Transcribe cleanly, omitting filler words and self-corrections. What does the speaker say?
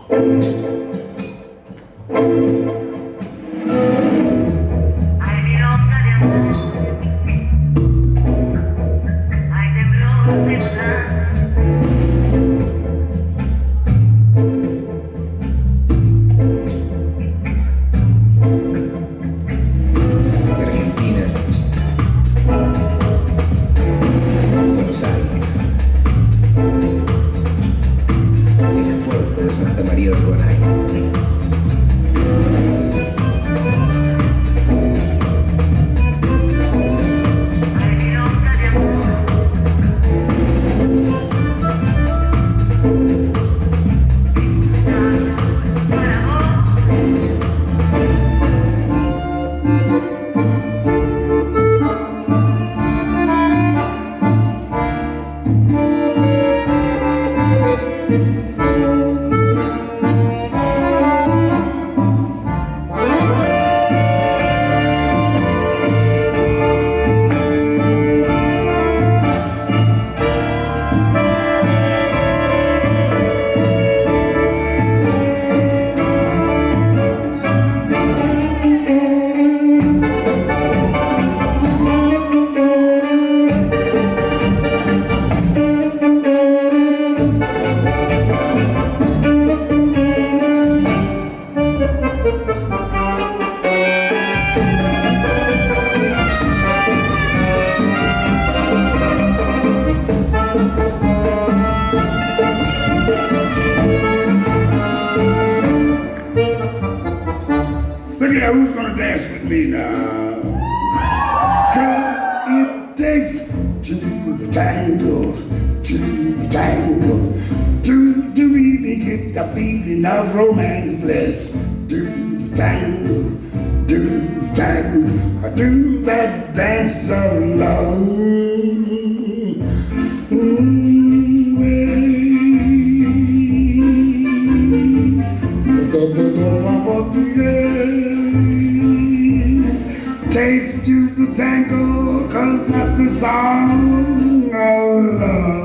Hay milonga de amor, hay temblor de verdad. Argentina, Buenos Aires, el puerto de Santa María del Guanay. Hay milonga de amor, para vos. Look at who's gonna dance with me now. Cause it takes to the tango, to really get the feeling of romance. Let's do the tango, do that dance of love. Takes to the tango, cause that's the song of love.